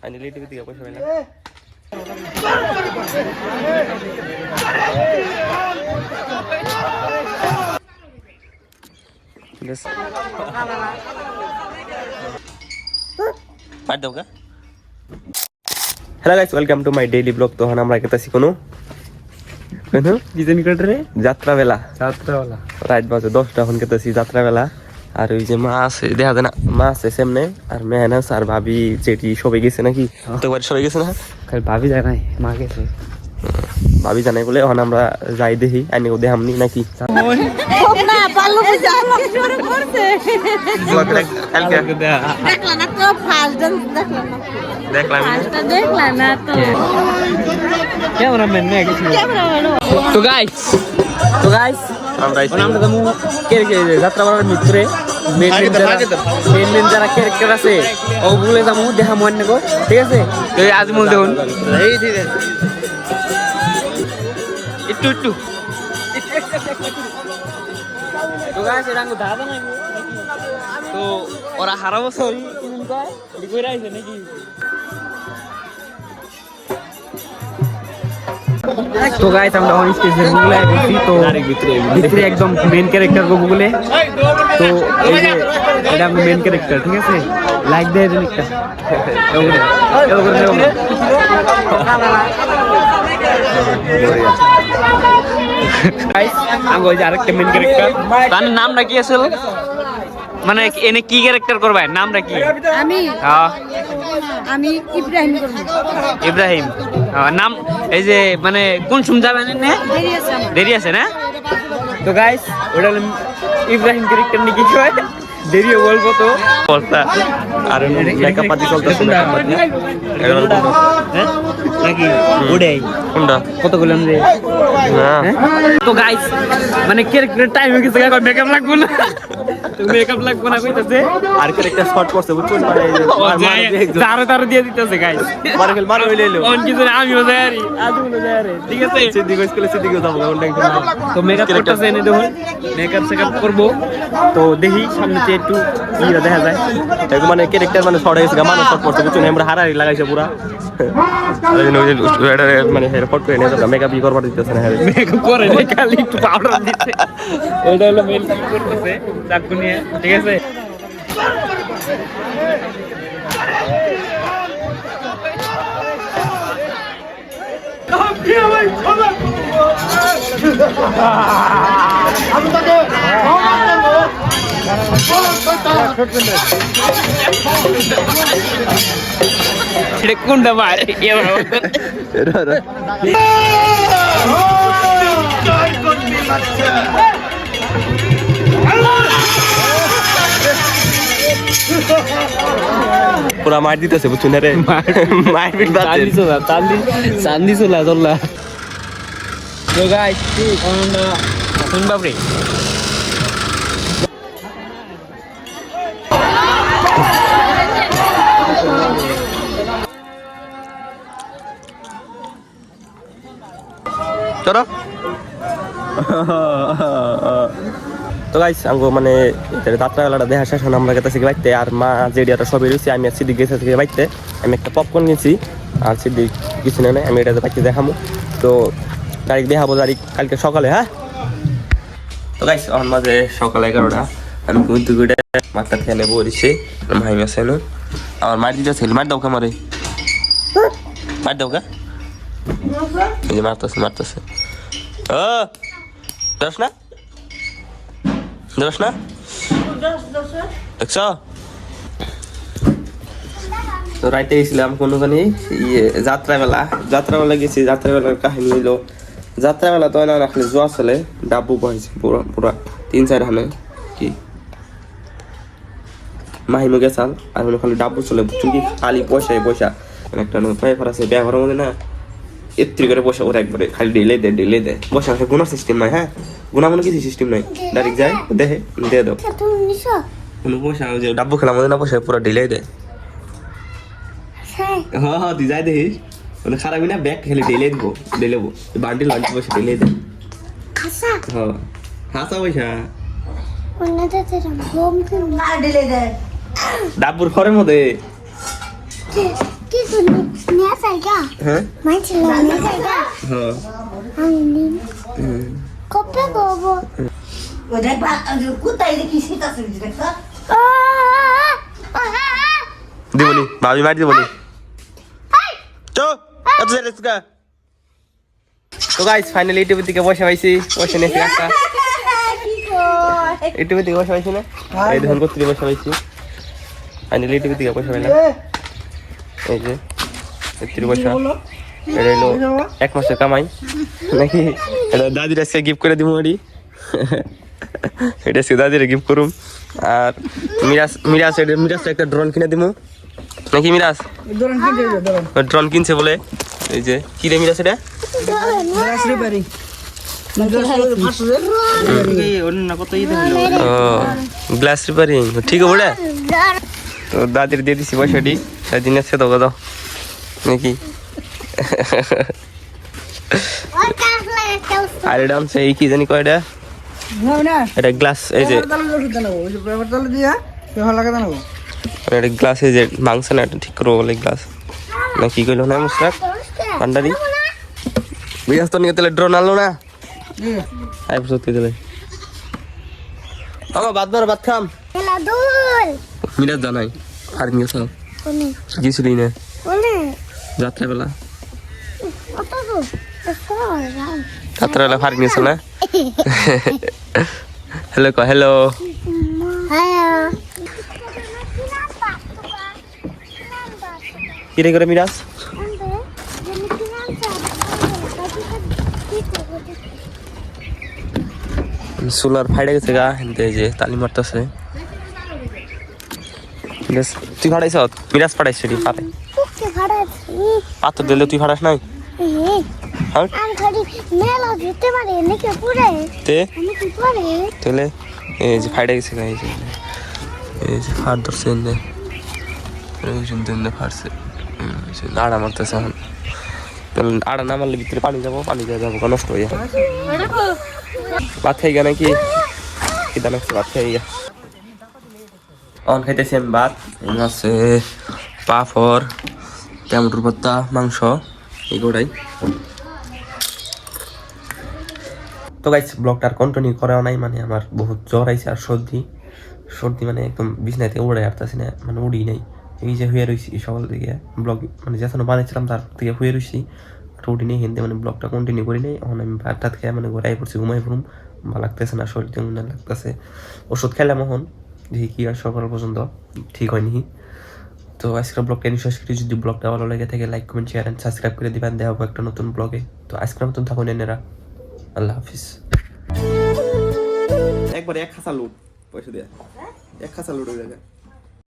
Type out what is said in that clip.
Finally TV থেকে পয়সা পেলাম। Hello guys, welcome to my daily blog. তো আমরা কেতাছি কোনো যাত্রা বেলা রাত বাজে 10টা। এখন কেতাছি যাত্রা বেলা। আর ওই যে মা আছে, দেখা যায় না, মা আছে সামনে, আর মেহনাস আর ভাবি যেটি সবাই গেছে নাকি, তো সবাই গেছে না, ভাবি যায় নাই, মা গেছে। ভাবি জানাই বলে এখন আমরা যাই দেখি, আইনি ওদের হামনি নাকি যাত্রা করার মিত্রে মেন যারা ক্যারেক্টার আছে ওগুলো যাবো দেখা মন নেবো, ঠিক আছে? আজমল দেখুন একটু তো ওরা হারা বছর নাকি তো গাইস আমরা অন স্টেজে গুগলে আইছি। তো ভিতরে একদম মেন ক্যারেক্টার গো গুগলে। তো এই যে এটা আমাদের মেন ক্যারেক্টার, ঠিক আছে? লাইক দেয় দেন একটা গাইস আমি ওই যে আরেকটা মেন ক্যারেক্টার, তার নামটা কি আসলে, মানে এনে কি ক্যারেক্টার করবে, নামটা কি? আমি ইব্রাহিম করব। ইব্রাহিম নাম। এই যে মানে কোন সুম যাবেন না, দেরি আছে না? তো গাইস ওটা হলো ইব্রাহিম ক্যারেক্টার নিয়ে কি হয়, দেরিও বলবো তো বলতা। আর মেকআপ পাতি চলতেছে, মেকআপ পাতি নাকি ওটাই কোনটা কত বললাম রে না। তো গাইস মানে ক্যারেক্টার টাইম হয়ে গেছে, মেকআপ লাগবে না, মেকআপ লাগবে না কইতাছে। আর ক্যারেক্টার শর্ট করছে বুঝছেন, মানে তার দিয়ে দিতেছে গাইস। মার হইলো অন কিছু না, আমিও যাই আজও যাই রে, ঠিক আছে? সিদ্দিক স্কুলে সিদ্দিকও যাব কোন টেনশন নাই। তো মেকআপ করতেছে এনে দেখুন, মেকআপ সেকআপ করব। তো দেখি সামনেতে একটু কি দেখা যায়। মানে ক্যারেক্টার মানে শর্ট হয়ে গেছে, মানে শর্ট করছে বুঝছেন, আমরা হারারি লাগাইছে পুরা। মানে ফট করে নিয়ে যাবে, মেকআপ ই করবার দিতেছে না, মেকআপ করে না, খালি একটু পাউডার দিতে। এটা হলো মেল কি করতেছে চাকু নিয়ে, ঠিক আছে? কোনটা মারে পুরা মার দিতেছে বুঝছেন রে, মারপিট চান্দি চলা চললা। তো গাইস কোন বাপরে চলো। তো গাইস আমগো মানে যাত্রা বেলাটা দেখা শেষ হন, আমরা গেতেছি বাইতে। আর মা জেডিয়াটা সবই রয়েছে, আমি আর সিদ্দিক গেছে থেকে বাইতে। আমি একটা পপকর্ন কিনছি, আর সিদ্দিক কিছু নেই, আমি এটা বাইতে দেখাবো। তো তারিখ দেখাবো তারিখ কালকে সকালে। হ্যাঁ তো গাইস আমার মাঝে সকাল 11টা, আমি কিন্তু মাঠটা খেয়ে নেবো দিচ্ছে ভাই আছে না, আমার মার দিতেছে, মার দাও কা মারে, মার দাও কা, এই যে মারতেছে দশ না দেখছ। তো রাইতে গেছিলাম কোনো জানি যাত্রাবেলা গেছি। যাত্রাবেলার কাহিনী হইলো, যাত্রাবেলা তো না রাখলে জোয়া চলে, ডাব্বু বয়েছে পুরা 3-4 হানে কি মাহিমে গেছাল। আর খালি ডাব্বু চলে বুঝছেন কি, খালি পয়সা একটা পেপার আছে ব্যবহারের মধ্যে না, এত্রি করে পয়সা ওরা একবারে খালি ডেলে দেয় বসে আছে। গুনার সিস্টেম নাই, হ্যাঁ গুনা মানে কিছু সিস্টেম নাই, ডাইরেক্ট যায় দেখে দিয়ে দাও কোনো পয়সা। ওই যে ডাব্বু খেলার মধ্যে না পয়সা পুরো ডেলে দেয়। হ্যাঁ তুই যাই দেখিস, মানে খারাপ না ব্যাগ খেলে ডেলেবো বান্ডিল পয়সা ডেলে দেয়। হ্যাঁ হাসা পয়সা ডাব্বুর ঘরের মধ্যে Nè xảy ra. হ্যাঁ Mấy chị là nè xảy ra. হ্যাঁ Có biết bố. Ở đây bạn ở dưới cút tay đi khi xí ta xử lý được đó. দিবনি ভাবি মারি দিবনি চো এত জেলেস কা তো গাইস ফাইনালি ইউটিউব থেকে বসে পাইছি বসে নিয়েছি একটা ইউটিউব থেকে বসে পাইছি না এই দেখুন করতে বসে পাইছি ফাইনালি ইউটিউব থেকে বসে পাইলাম এই যে এত্রি বসা এটা হলো 1 মাসের কামাই নাকি এটা দাদির আজকে গিফট করে দিব ওডি এটা আজকে দাদিরে গিফট করুম আর মিরাজ একটা ড্রোন কিনে দিমু নাকি মিরাজ ড্রোন কিনছে বলে এই যে কি রে মিরাজ এটা গ্লাস রিপেয়ারিং ঠিক আছে বলে তো দাদির দিয়ে দিছি পয়সাটি সেদিন আছে তো দাও নাকি আর এটা হচ্ছে এই কি জানি কয়টা এটা গ্লাস এই যে এটা গ্লাস এই যে মাংস না এটা ঠিক করবো বলে গ্লাস না কি কইলো না মুশরাক পান্ডারি বিরাজ তো নিয়ে তাহলে ড্রোন আনলো না আই বুঝতে দিলে আমা ভাত খাম Là đuôi. মিরাজ জানাই আর গেছো Con này. গেছিলি না Con này. রাত্রেবেলা Có tốt rồi. Có rồi ra. রাত্রেবেলা ফার গেছো না হ্যালো হ্যালো Hello. কি রে করে মিরাজ সোলার ফাইডে গেছে গা হেনতে যে তালি মারতেছে তুই ফাড়াইছ মিরাজ ফাড়াইছ রে পাতে পাথর দিলে তুই ফাড়াস নাই হ্যাঁ আমি খালি মেলা যেতে পারি নাকি পুরে তে আমি কি করে তাহলে এই যে ফাইডে গেছে গা এই যে ফাড় ধরছে এনে ফাড়ছে আড়া মারতেছে এখন আড়া না মারলে ভিতরে পানি যাবো নষ্ট হয়ে যাবে ভাত খাই গা নাকি খিদা লাগছে ভাত খাই গা অন খাইতেছি আমি ভাত আছে পাঁপড় টমেটোর ভর্তা মাংস এগুলোই তো গাইস ব্লগটা আর কন্টিনিউ করাও নাই মানে আমার বহুত জ্বর আইছে আর সর্দি মানে একদম বিছনায় থেকে উড়ে আসতেছি না মানে উড়ি নাই এই যে হয়ে রয়েছি সকাল থেকে ব্লগ মানে যেখানে বানাইছিলাম তার থেকে হয়ে রয়েছি আর উঠি নেই হিন্দি মানে ব্লগটা কন্টিনিউ করি নাই এখন আমি ভাতটা খেয়ে মানে ঘুরাই পড়ছি ঘুমাই পড়ুম ভালো লাগতেছে না শরীর তেমন লাগতেছে ওষুধ খেলাম এখন দেখি কি আর সকাল পর্যন্ত ঠিক হয়নি তো আজকের ব্লগটা নিশ্বাস করি যদি ব্লগটা ভালো লেগে থাকে like comment share and subscribe করে দিবেন দেখা হবে একটা নতুন ব্লগে তো আজকের মতন থাকুন এনারা আল্লাহ হাফিজ একবার এক খাসা লুট পয়সা দেয়া এক খাসা লুট হয়ে যাবে